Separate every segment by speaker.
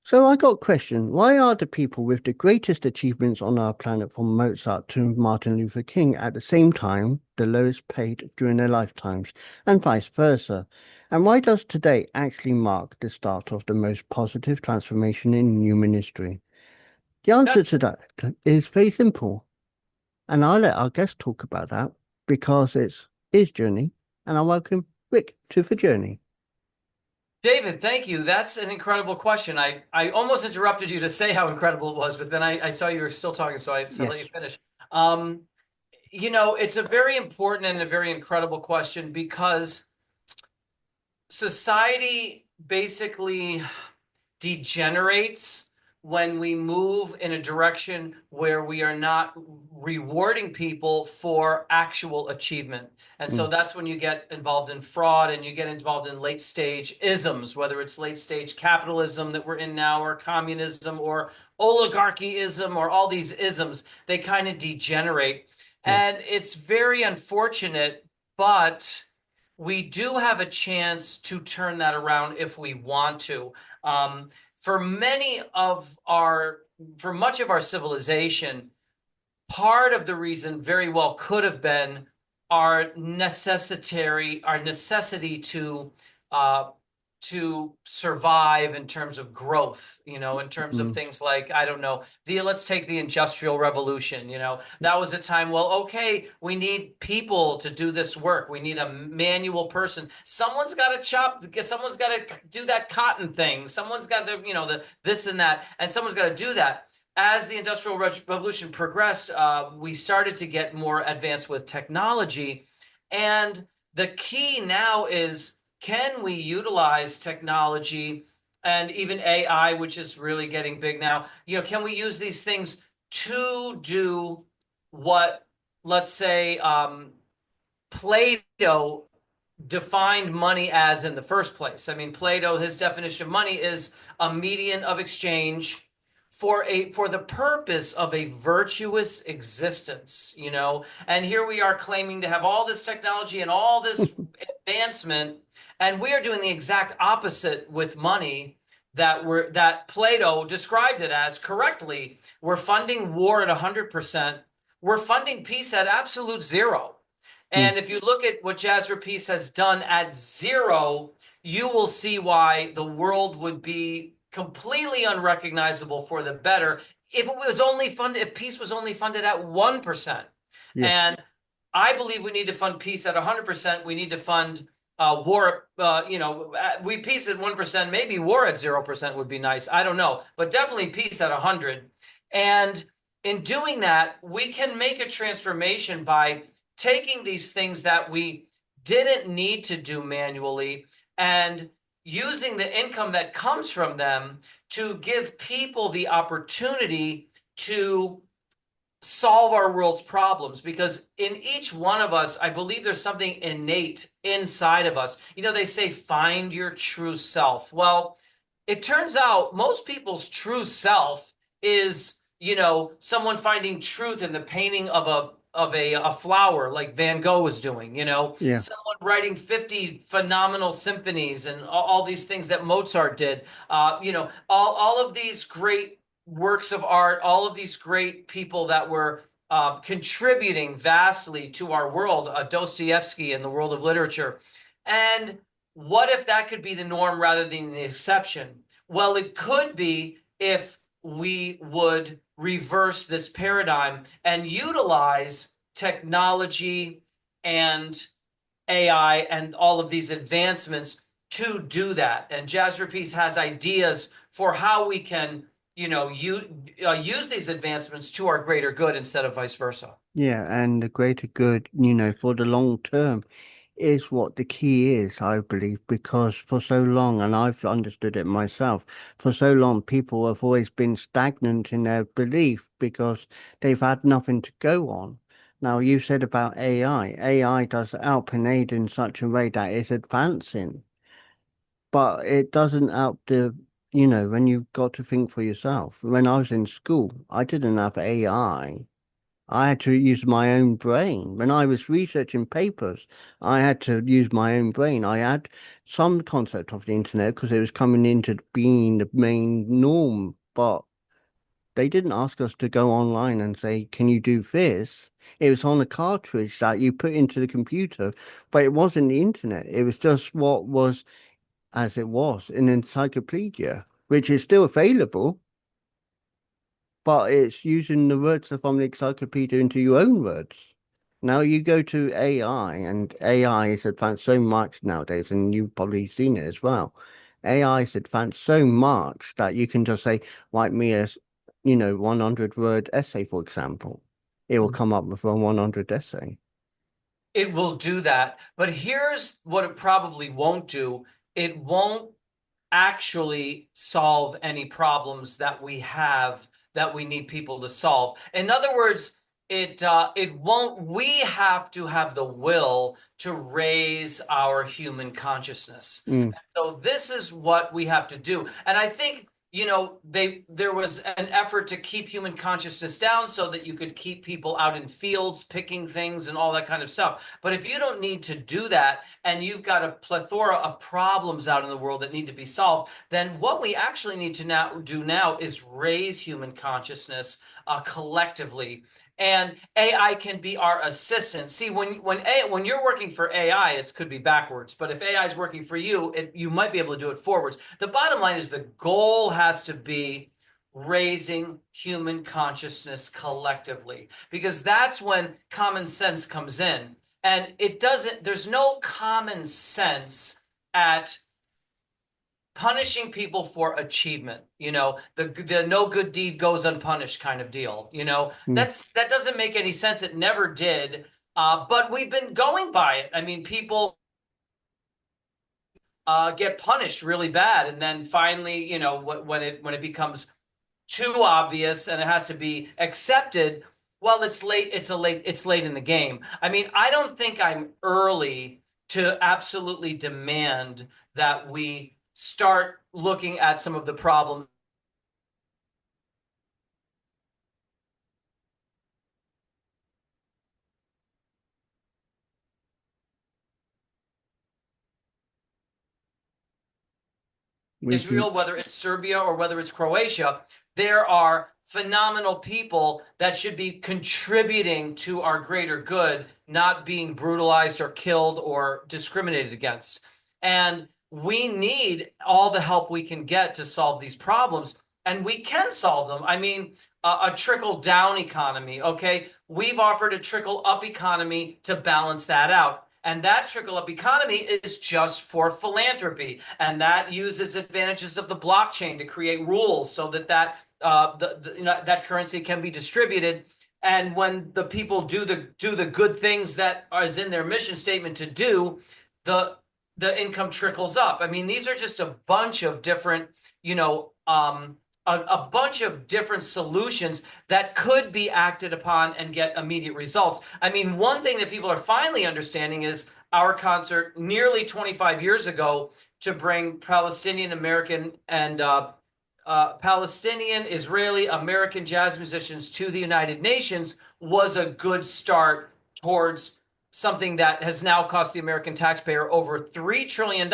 Speaker 1: So I got a question. Why are the people with the greatest achievements on our planet, from Mozart to Martin Luther King, at the same time the lowest paid during their lifetimes, and vice versa? And why does today actually mark the start of the most positive transformation in human history? The answer
Speaker 2: That's
Speaker 1: to that is very simple, and I'll let our guest talk about that because it's his journey, and I welcome Rick to the journey.
Speaker 2: David, thank you. That's an incredible question. I almost interrupted you to say how incredible it was, but then I saw you were still talking, so I let you
Speaker 1: Yes.
Speaker 2: finish. It's a very important and a very incredible question because society basically degenerates when we move in a direction where we are not rewarding people for actual achievement. And so
Speaker 1: Mm,
Speaker 2: that's when you get involved in fraud and you get involved in late stage isms, whether it's late stage capitalism that we're in now, or communism, or oligarchyism, or all these isms. They kind of degenerate.
Speaker 1: yeah.
Speaker 2: And it's very unfortunate, but we do have a chance to turn that around if we want to. Um, for many of our, for much of our civilization, part of the reason very well could have been our necessity uh, to survive in terms of growth, in terms of
Speaker 1: Mm,
Speaker 2: things like, I don't know, let's take the Industrial Revolution, that was a time, well, okay, we need people to do this work. We need a manual person. Someone's got to do that cotton thing. Someone's got to, this and that, and someone's got to do that. As the Industrial Revolution progressed, we started to get more advanced with technology. And the key now is, can we utilize technology and even AI, which is really getting big now? Can we use these things to do what, let's say, Plato defined money as in the first place? I mean, Plato, his definition of money is a medium of exchange for the purpose of a virtuous existence, and here we are claiming to have all this technology and all this advancement, and we are doing the exact opposite with money that Plato described it as correctly. We're funding war at 100%. We're funding peace at absolute zero.
Speaker 1: mm,
Speaker 2: And if you look at what Jazzar Peace has done at zero, you will see why the world would be completely unrecognizable for the better if peace was only funded at 1%.
Speaker 1: yes.
Speaker 2: And I believe we need to fund peace at 100%. We need to fund war. We peace at 1%. Maybe war at 0% would be nice. I don't know, but definitely peace at 100. And in doing that, we can make a transformation by taking these things that we didn't need to do manually and using the income that comes from them to give people the opportunity to solve our world's problems. Because in each one of us, I believe there's something innate inside of us. They say, find your true self. Well, it turns out most people's true self is, someone finding truth in the painting of a flower, like Van Gogh was doing,
Speaker 1: Yeah.
Speaker 2: someone writing 50 phenomenal symphonies and all these things that Mozart did, all of these great works of art, all of these great people that were contributing vastly to our world, Dostoevsky in the world of literature. And what if that could be the norm rather than the exception? Well, it could be if we would reverse this paradigm and utilize technology and AI and all of these advancements to do that. And Jazz for Peace has ideas for how we can, use these advancements to our greater good instead of vice versa.
Speaker 1: Yeah, and the greater good, for the long term is what the key is, I believe, because for so long, and I've understood it myself, for so long, people have always been stagnant in their belief because they've had nothing to go on. Now, you said about AI. AI does help and aid in such a way that it's advancing, but it doesn't help when you've got to think for yourself. When I was in school, I didn't have AI. I had to use my own brain. When I was researching papers, I had to use my own brain. I had some concept of the internet because it was coming into being the main norm, but they didn't ask us to go online and say, can you do this? It was on a cartridge that you put into the computer, but it wasn't the internet. It was just what was as it was, an encyclopedia, which is still available, but it's using the words from the encyclopedia into your own words. Now you go to AI, and AI is advanced so much nowadays, and you've probably seen it as well. AI is advanced so much that you can just say, write me a, 100-word essay, for example. It will come up with a 100 essay.
Speaker 2: It will do that. But here's what it probably won't do. It won't actually solve any problems that we have that we need people to solve. In other words, it won't. We have to have the will to raise our human consciousness.
Speaker 1: Mm,
Speaker 2: So this is what we have to do. And I think, there was an effort to keep human consciousness down so that you could keep people out in fields picking things and all that kind of stuff. But if you don't need to do that and you've got a plethora of problems out in the world that need to be solved, then what we actually need to do now is raise human consciousness collectively. And AI can be our assistant. See, when you're working for AI, it could be backwards. But if AI is working for you, you might be able to do it forwards. The bottom line is the goal has to be raising human consciousness collectively, because that's when common sense comes in. And there's no common sense at punishing people for achievement, the no good deed goes unpunished kind of deal.
Speaker 1: mm.
Speaker 2: That doesn't make any sense. It never did. But we've been going by it. I mean, people get punished really bad, and then finally, when it becomes too obvious and it has to be accepted, well, it's late. It's late in the game. I mean, I don't think I'm early to absolutely demand that we start looking at some of the problems.
Speaker 1: We can,
Speaker 2: Israel, whether it's Serbia or whether it's Croatia, there are phenomenal people that should be contributing to our greater good, not being brutalized or killed or discriminated against. And we need all the help we can get to solve these problems, and we can solve them. I mean, a trickle down economy, okay? We've offered a trickle up economy to balance that out. And that trickle up economy is just for philanthropy. And that uses advantages of the blockchain to create rules so that that currency can be distributed. And when the people do the good things that is in their mission statement to do, the income trickles up. I mean, these are just a bunch of different, a bunch of different solutions that could be acted upon and get immediate results. I mean, one thing that people are finally understanding is our concert nearly 25 years ago to bring Palestinian American and Palestinian, Israeli, American jazz musicians to the United Nations was a good start towards something that has now cost the American taxpayer over $3 trillion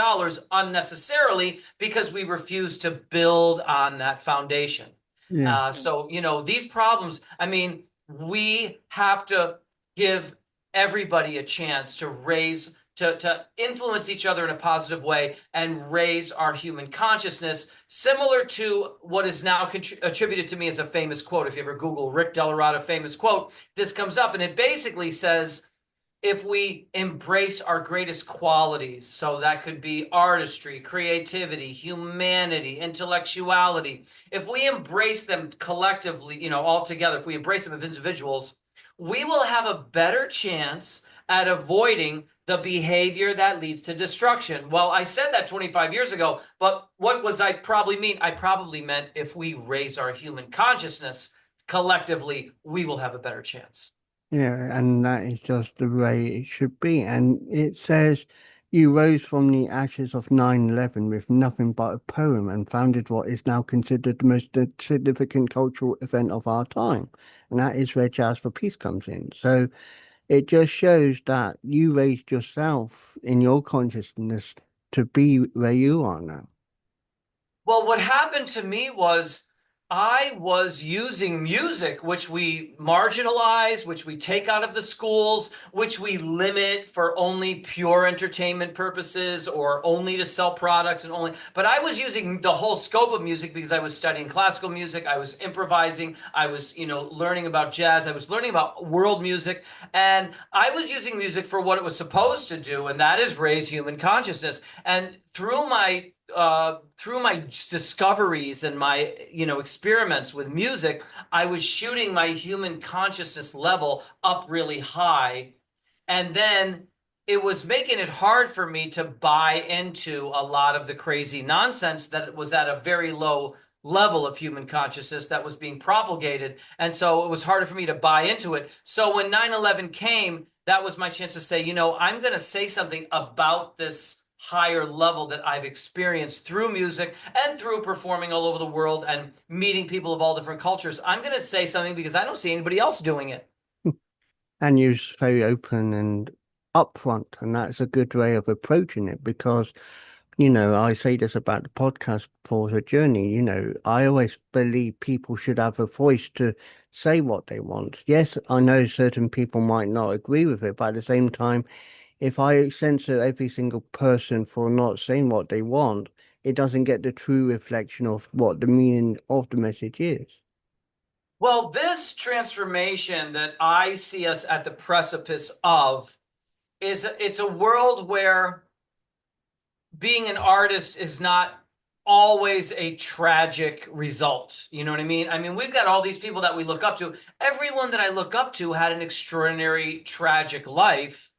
Speaker 2: unnecessarily because we refuse to build on that foundation.
Speaker 1: yeah.
Speaker 2: So, these problems, I mean, we have to give everybody a chance to raise to influence each other in a positive way and raise our human consciousness, similar to what is now attributed to me as a famous quote. If you ever Google Rick DellaRatta famous quote, this comes up, and it basically says, if we embrace our greatest qualities, so that could be artistry, creativity, humanity, intellectuality, if we embrace them collectively, all together, if we embrace them as individuals, we will have a better chance at avoiding the behavior that leads to destruction. Well, I said that 25 years ago, but what was I probably mean? I probably meant if we raise our human consciousness collectively, we will have a better chance.
Speaker 1: Yeah, and that is just the way it should be. And it says, you rose from the ashes of 9/11 with nothing but a poem and founded what is now considered the most significant cultural event of our time. And that is where Jazz for Peace comes in. So it just shows that you raised yourself in your consciousness to be where you are now.
Speaker 2: Well, what happened to me was I was using music, which we marginalize, which we take out of the schools, which we limit for only pure entertainment purposes or only to sell products and only. But I was using the whole scope of music because I was studying classical music. I was improvising. I was, learning about jazz. I was learning about world music. And I was using music for what it was supposed to do, and that is raise human consciousness. And through my discoveries and my experiments with music, I was shooting my human consciousness level up really high, and then it was making it hard for me to buy into a lot of the crazy nonsense that was at a very low level of human consciousness that was being propagated. And so it was harder for me to buy into it. So when 9/11 came, that was my chance to say, I'm going to say something about this higher level that I've experienced through music and through performing all over the world and meeting people of all different cultures. I'm going to say something because I don't see anybody else doing it.
Speaker 1: And you're very open and upfront, and that's a good way of approaching it because, I say this about the podcast for the journey, I always believe people should have a voice to say what they want. Yes, I know certain people might not agree with it, but at the same time, if I censor every single person for not saying what they want, it doesn't get the true reflection of what the meaning of the message is.
Speaker 2: Well, this transformation that I see us at the precipice of it's a world where being an artist is not always a tragic result. You know what I mean? I mean, we've got all these people that we look up to. Everyone that I look up to had an extraordinary, tragic life.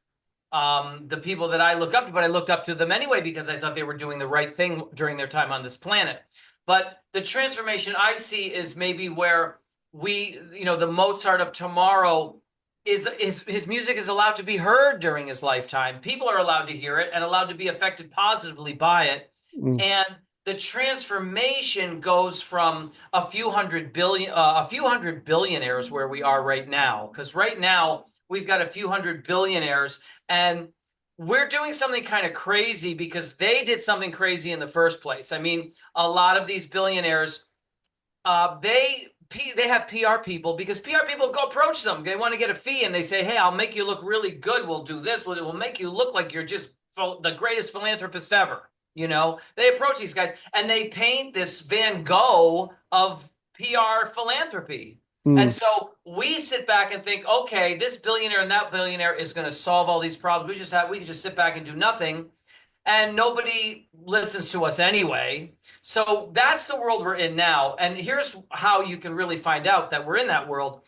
Speaker 2: The people that I look up to, but I looked up to them anyway because I thought they were doing the right thing during their time on this planet. But the transformation I see is maybe where the Mozart of tomorrow is his music is allowed to be heard during his lifetime. People are allowed to hear it and allowed to be affected positively by it.
Speaker 1: Mm.
Speaker 2: And the transformation goes from a few hundred billionaires where we are right now. Because right now we've got a few hundred billionaires, and we're doing something kind of crazy because they did something crazy in the first place. I mean, a lot of these billionaires, they have PR people because PR people go approach them. They want to get a fee and they say, hey, I'll make you look really good. We'll do this. We'll make you look like you're just the greatest philanthropist ever. They approach these guys and they paint this Van Gogh of PR philanthropy. And
Speaker 1: Mm.
Speaker 2: so we sit back and think, okay, this billionaire and that billionaire is going to solve all these problems. We can just sit back and do nothing. And nobody listens to us anyway. So that's the world we're in now. And here's how you can really find out that we're in that world.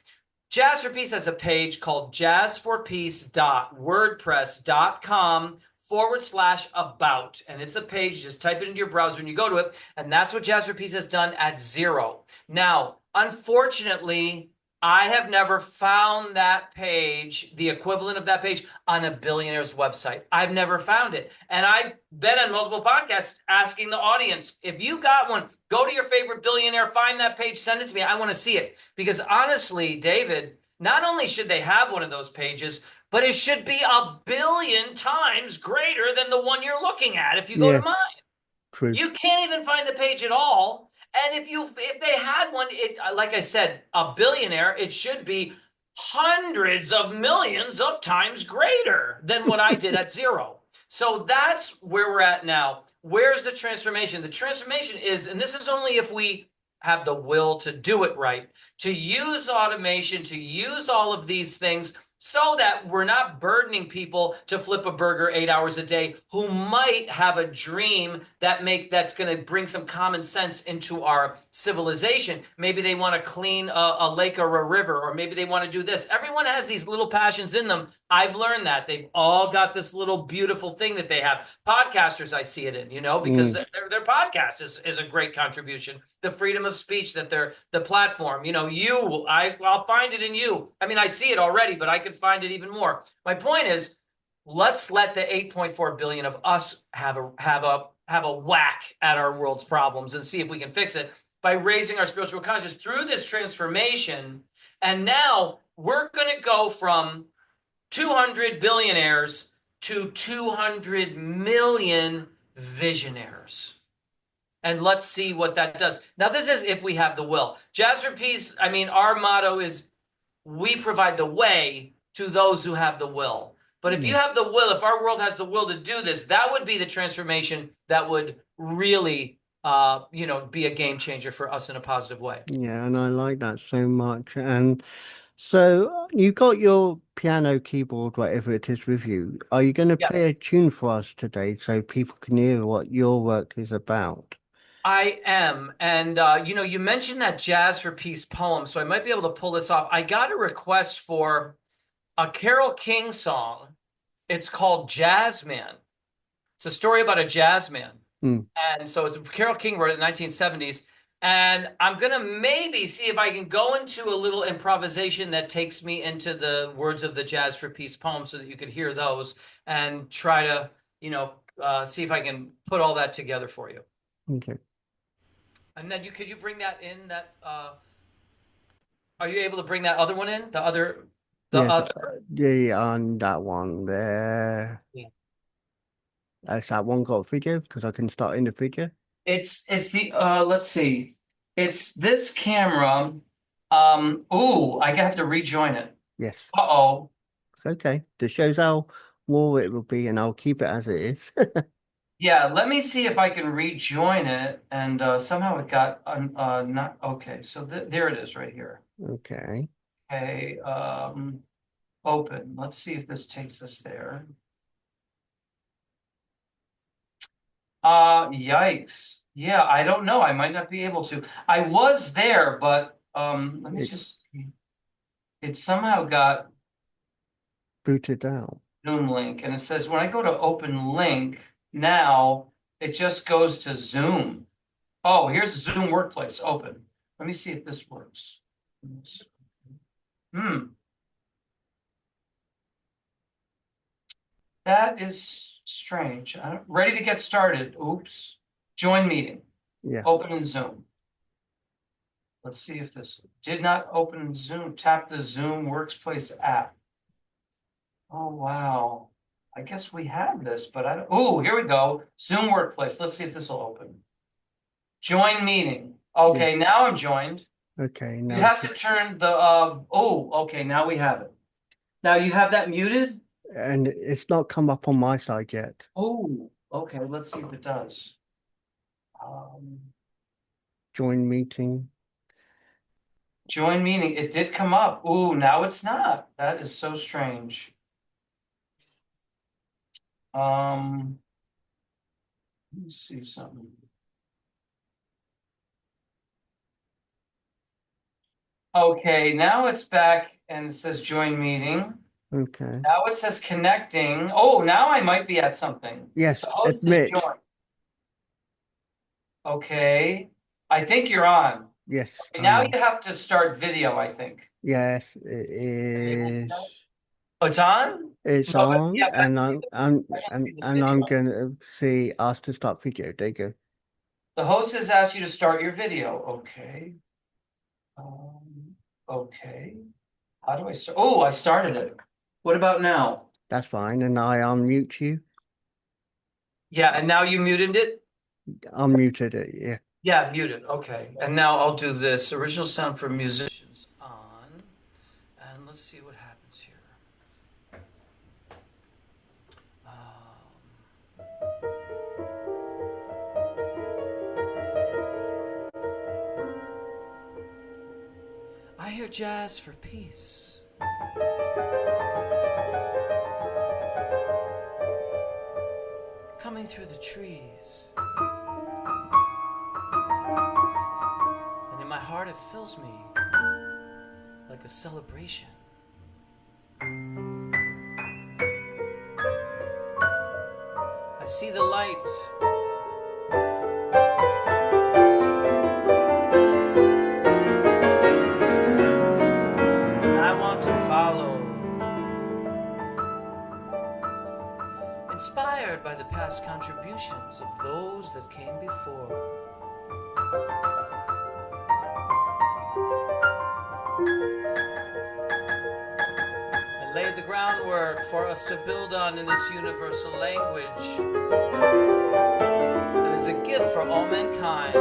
Speaker 2: Jazz for Peace has a page called jazzforpeace.wordpress.com/about. And it's a page, just type it into your browser and you go to it. And that's what Jazz for Peace has done at zero. Now, unfortunately, I have never found that page, the equivalent of that page, on a billionaire's website. I've never found it. And I've been on multiple podcasts asking the audience, if you got one, go to your favorite billionaire, find that page, send it to me. I want to see it. Because honestly, David, not only should they have one of those pages, but it should be 1,000,000,000 times greater than the one you're looking at if you go
Speaker 1: Yeah,
Speaker 2: to mine.
Speaker 1: true.
Speaker 2: You can't even find the page at all. And if they had one, like I said, a billionaire, it should be hundreds of millions of times greater than what I did at zero. So that's where we're at now. Where's the transformation? The transformation is, and this is only if we have the will to do it right, to use automation, to use all of these things so that we're not burdening people to flip a burger 8 hours a day who might have a dream that's going to bring some common sense into our civilization. Maybe they want to clean a lake or a river, or maybe they want to do this. Everyone has these little passions in them. I've learned that they've all got this little beautiful thing that they have. Podcasters, I see it in, because their podcast is a great contribution. The freedom of speech that the platform, I'll find it in you. I mean, I see it already, but I could find it even more. My point is, let's let the 8.4 billion of us have a whack at our world's problems and see if we can fix it by raising our spiritual consciousness through this transformation. And now we're going to go from 200 billionaires to 200 million visionaries. And let's see what that does. Now, this is if we have the will. Jazz for Peace, I mean, our motto is we provide the way to those who have the will. But if you have the will, if our world has the will to do this, that would be the transformation that would really, be a game changer for us in a positive way.
Speaker 1: Yeah, and I like that so much. And so you got your piano, keyboard, whatever it is with you. Are you going to play a
Speaker 2: Yes.
Speaker 1: tune for us today so people can hear what your work is about?
Speaker 2: I am. And, you mentioned that Jazz for Peace poem, so I might be able to pull this off. I got a request for a Carole King song. It's called Jazz Man. It's a story about a jazz man.
Speaker 1: Mm.
Speaker 2: And so it's Carole King wrote it in the 1970s. And I'm going to maybe see if I can go into a little improvisation that takes me into the words of the Jazz for Peace poem so that you could hear those and try to, see if I can put all that together for you.
Speaker 1: Okay.
Speaker 2: And then could you bring that in are you able to bring that other one in? The
Speaker 1: Yes,
Speaker 2: other.
Speaker 1: on that one there.
Speaker 2: Yeah.
Speaker 1: Has that one got a video? Because I can start in the video.
Speaker 2: It's the let's see. It's this camera. I have to rejoin it.
Speaker 1: Yes.
Speaker 2: Uh-oh.
Speaker 1: It's okay. This shows how raw it will be, and I'll keep it as it is.
Speaker 2: Yeah, let me see if I can rejoin it, and somehow it got not okay. So there it is right here.
Speaker 1: Okay.
Speaker 2: Okay, open. Let's see if this takes us there. Yikes. Yeah, I don't know. I might not be able to. I was there, but let me just see. It somehow got
Speaker 1: Booted out.
Speaker 2: Zoom link, and it says when I go to open link now, it just goes to Zoom. Oh, here's Zoom Workplace open. Let me see if this works. That is strange. Ready to get started. Oops. Join meeting.
Speaker 1: Yeah.
Speaker 2: Open in Zoom. Let's see if this did not open in Zoom. Tap the Zoom Workplace app. Oh, wow. I guess we had this, but I don't. Oh, here we go. Zoom Workplace. Let's see if this will open. Join meeting. Okay,
Speaker 1: Yeah.
Speaker 2: now I'm joined.
Speaker 1: Okay.
Speaker 2: You
Speaker 1: Now
Speaker 2: have to turn the okay, now we have it. Now you have that muted?
Speaker 1: and it's not come up on my side yet.
Speaker 2: Oh, okay, let's see if it does.
Speaker 1: Join meeting.
Speaker 2: Join meeting. It did come up. Ooh, now it's not. That is so strange. Let me see something. Okay, now it's back and it says join meeting.
Speaker 1: Okay.
Speaker 2: Now it says connecting. Oh, now I might be at something.
Speaker 1: Yes.
Speaker 2: The host is
Speaker 1: Admit.
Speaker 2: joined. Okay. I think you're on.
Speaker 1: Yes.
Speaker 2: Okay, now you have to start video, I think.
Speaker 1: Yes, it is.
Speaker 2: Oh, it's on?
Speaker 1: It's
Speaker 2: No, but
Speaker 1: on,
Speaker 2: yeah, but I
Speaker 1: and
Speaker 2: don't see the
Speaker 1: I'm
Speaker 2: video.
Speaker 1: gonna see ask to start video. There you go.
Speaker 2: The host has asked you to start your video. Okay. Okay. How do I start? Oh, I started it. What about now?
Speaker 1: That's fine, and I unmute you.
Speaker 2: Yeah, and now you muted it?
Speaker 1: Unmuted it, yeah.
Speaker 2: Yeah, muted. Okay. And now I'll do this. Original sound for musicians on. And let's let's see what happens here. I hear jazz for peace. Coming through the trees. And in my heart it fills me like a celebration. I see the light. And I want to follow. Inspired by the past contributions of those that came before. And laid the groundwork for us to build on in this universal language that is a gift for all mankind.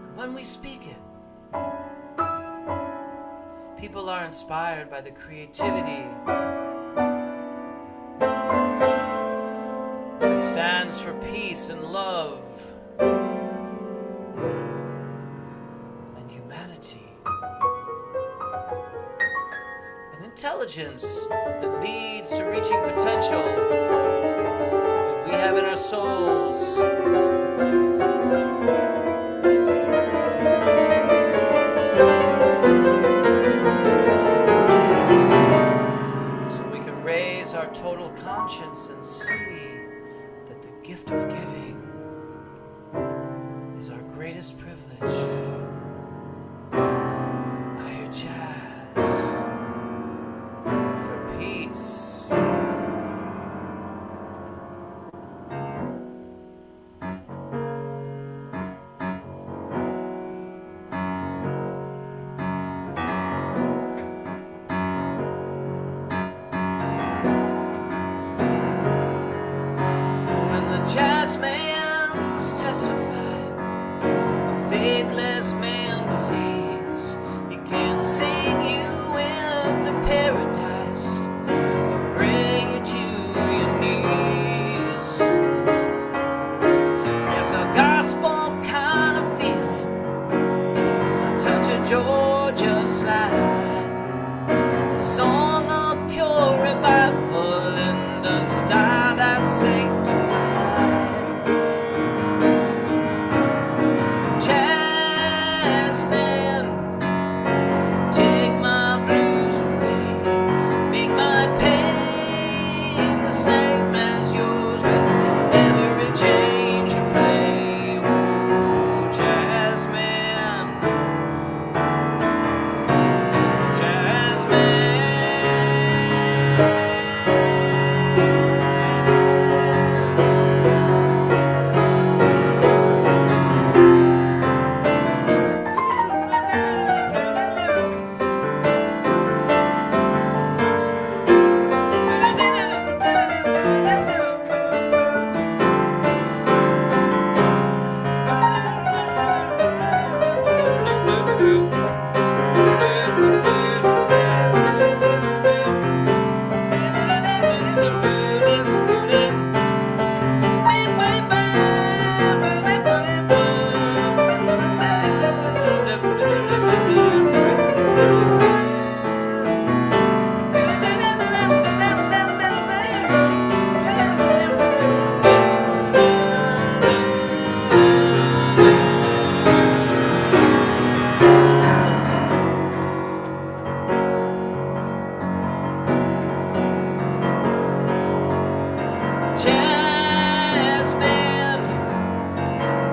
Speaker 2: And when we speak it, people are inspired by the creativity that stands for peace and love and humanity, an intelligence that leads to reaching potential that we have in our souls. Our total conscience and see that the gift of giving is our greatest privilege. I hear jazz for peace. Jazz man's testified, a faithless man believes he can't sing you into paradise or bring you to your knees. Yes, a gospel kind of feeling, a touch of Georgia slide, a song of pure revival and a style that's sanctified.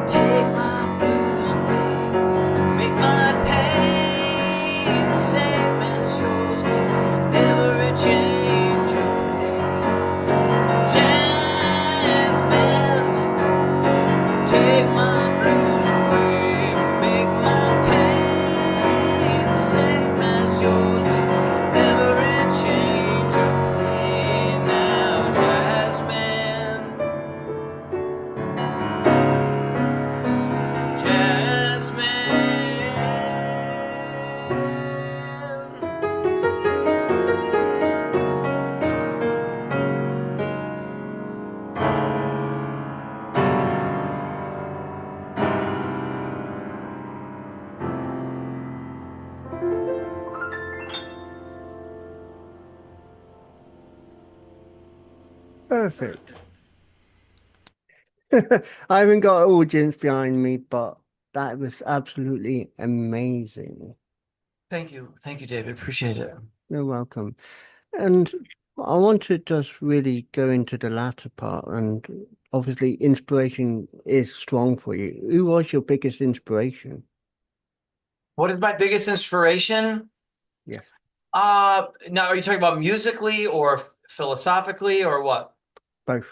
Speaker 2: Take my blues away, make my pain the same.
Speaker 1: Perfect. I haven't got an audience behind me, but that was absolutely amazing.
Speaker 2: Thank you. Thank you, David. Appreciate it.
Speaker 1: You're welcome. And I want to just really go into the latter part, and obviously inspiration is strong for you. Who was your biggest inspiration?
Speaker 2: What is my biggest inspiration?
Speaker 1: Yes,
Speaker 2: Now are you talking about musically or philosophically or what?
Speaker 1: both.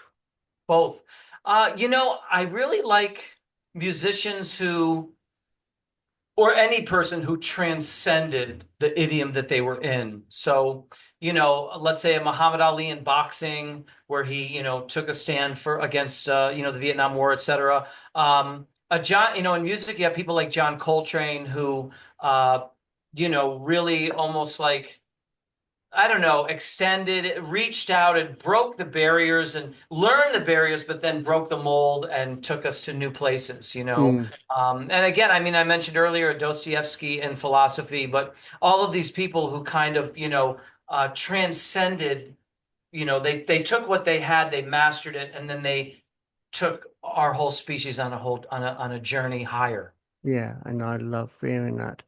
Speaker 2: Both. I really like musicians who, or any person who transcended the idiom that they were in. So, let's say a Muhammad Ali in boxing, where he, took a stand for against, the Vietnam War, etc. A John, in music, you have people like John Coltrane who, really almost like, I don't know, extended, reached out and broke the barriers and learned the barriers, but then broke the mold and took us to new places.
Speaker 1: Mm,
Speaker 2: And again, I mean, I mentioned earlier Dostoevsky and philosophy, but all of these people who kind of, transcended, they took what they had, they mastered it, and then they took our whole species on a journey higher.
Speaker 1: yeah, and I love hearing that.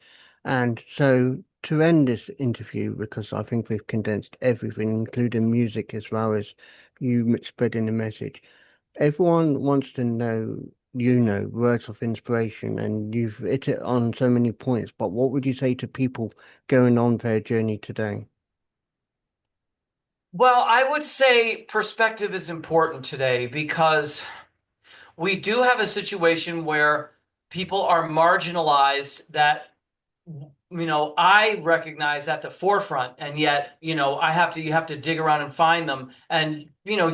Speaker 1: And so to end this interview, because I think we've condensed everything, including music as well as you spreading the message. Everyone wants to know, words of inspiration, and you've hit it on so many points. But what would you say to people going on their journey today?
Speaker 2: Well, I would say perspective is important today because we do have a situation where people are marginalized that I recognize at the forefront, and yet you have to dig around and find them. And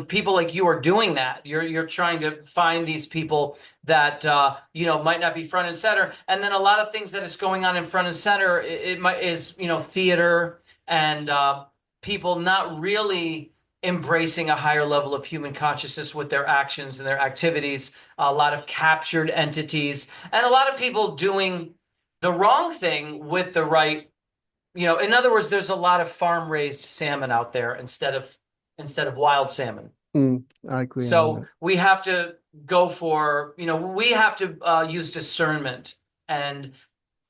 Speaker 2: people like you are doing that. You're trying to find these people that might not be front and center. And then a lot of things that is going on in front and center, it might is theater and people not really embracing a higher level of human consciousness with their actions and their activities, a lot of captured entities, and a lot of people doing the wrong thing with the right, in other words, there's a lot of farm raised salmon out there instead of wild salmon.
Speaker 1: I agree on
Speaker 2: So
Speaker 1: that.
Speaker 2: we have to go for, we have to use discernment and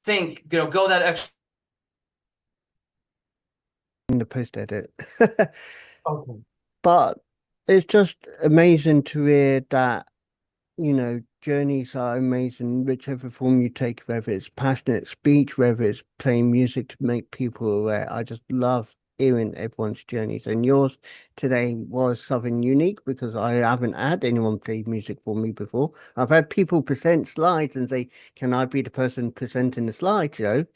Speaker 2: think, go that extra.
Speaker 1: In the post edit.
Speaker 2: Okay.
Speaker 1: But it's just amazing to hear that, journeys are amazing, whichever form you take, whether it's passionate speech, whether it's playing music to make people aware. I just love hearing everyone's journeys. And yours today was something unique because I haven't had anyone play music for me before. I've had people present slides and say, can I be the person presenting the slideshow?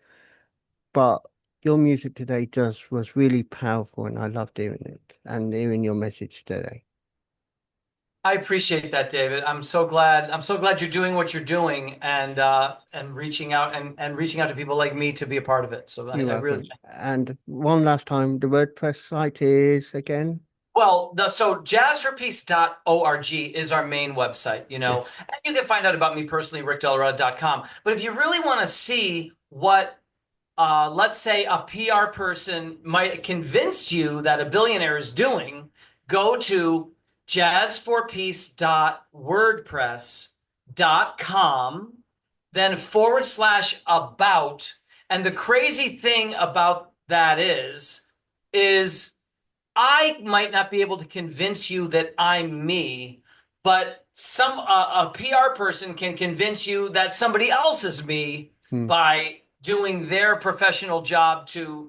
Speaker 1: But your music today just was really powerful and I loved hearing it and hearing your message today.
Speaker 2: I appreciate that, David. I'm so glad. I'm so glad you're doing what you're doing and reaching out and reaching out to people like me to be a part of it. So
Speaker 1: You're
Speaker 2: I really.
Speaker 1: welcome. And one last time, the WordPress site is again?
Speaker 2: Well, so jazzforpeace.org is our main website,
Speaker 1: Yes.
Speaker 2: and you can find out about me personally, rickdellarata.com. But if you really want to see what, let's say, a PR person might convince you that a billionaire is doing, go to jazzforpeace.wordpress.com, then /about. And the crazy thing about that is I might not be able to convince you that I'm me, but a PR person can convince you that somebody else is me
Speaker 1: Hmm.
Speaker 2: by doing their professional job to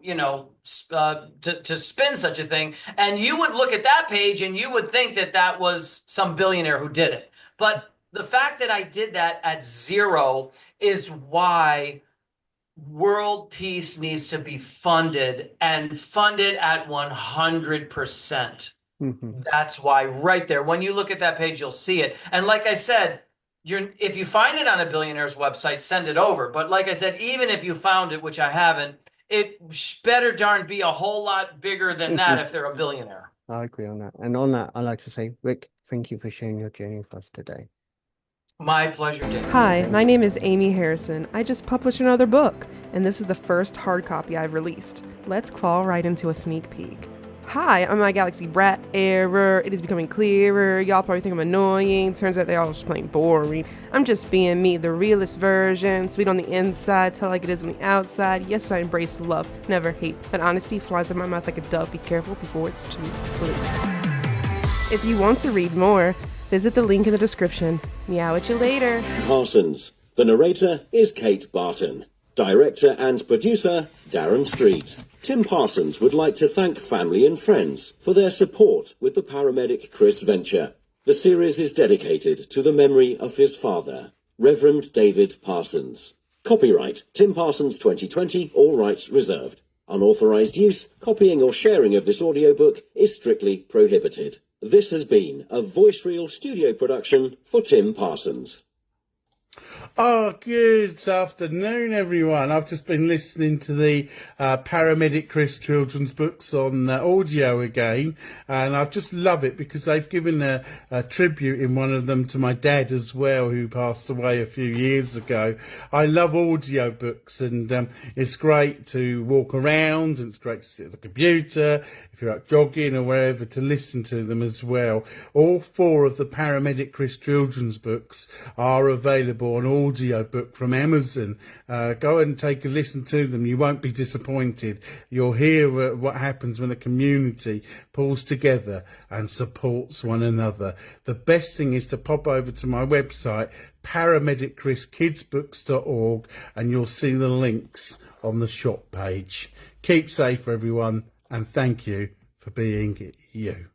Speaker 2: to spin such a thing. And you would look at that page and you would think that that was some billionaire who did it. But the fact that I did that at zero is why world peace needs to be funded and funded at 100%.
Speaker 1: Mhm.
Speaker 2: That's why right there, when you look at that page, you'll see it. And like I said, if you find it on a billionaire's website, send it over. But like I said, even if you found it, which I haven't, it better darn be a whole lot bigger than that if they're a billionaire.
Speaker 1: I agree on that. And on that, I'd like to say, Rick, thank you for sharing your journey with us today.
Speaker 2: My pleasure, Dave.
Speaker 3: Hi, my name is Amy Harrison. I just published another book, and this is the first hard copy I've released. Let's claw right into a sneak peek. Hi, I'm my Galaxy Brat. Error. It is becoming clearer. Y'all probably think I'm annoying. Turns out they all just plain boring. I'm just being me, the realest version. Sweet on the inside, tell like it is on the outside. Yes, I embrace love, never hate. But honesty flies in my mouth like a dove. Be careful before it's too late. If you want to read more, visit the link in the description. Meow at you later.
Speaker 4: Parsons. The narrator is Kate Barton. Director and producer, Darren Street. Tim Parsons would like to thank family and friends for their support with the paramedic Chris venture. The series is dedicated to the memory of his father, Reverend David Parsons. Copyright Tim Parsons 2020, all rights reserved. Unauthorized use, copying or sharing of this audiobook is strictly prohibited. This has been a Voice Reel studio production for Tim Parsons.
Speaker 5: Oh, good afternoon, everyone. I've just been listening to the Paramedic Chris children's books on audio again, and I just love it because they've given a tribute in one of them to my dad as well, who passed away a few years ago. I love audio books, and it's great to walk around, and it's great to sit at the computer, if you're out jogging or wherever, to listen to them as well. All 4 of the Paramedic Chris children's books are available on audio book from Amazon. Go and take a listen to them. You won't be disappointed. You'll hear what happens when a community pulls together and supports one another. The best thing is to pop over to my website, paramedicchriskidsbooks.org, and you'll see the links on the shop page. Keep safe, everyone, and thank you for being you.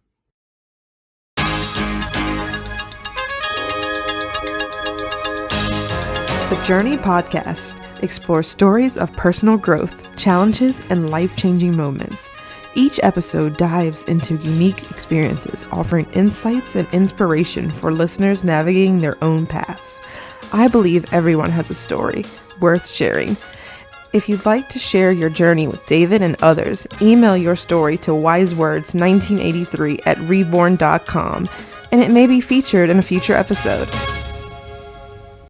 Speaker 3: The Journey podcast explores stories of personal growth, challenges, and life-changing moments. Each episode dives into unique experiences, offering insights and inspiration for listeners navigating their own paths. I believe everyone has a story worth sharing. If you'd like to share your journey with David and others, email your story to wisewords1983@reborn.com, and it may be featured in a future episode.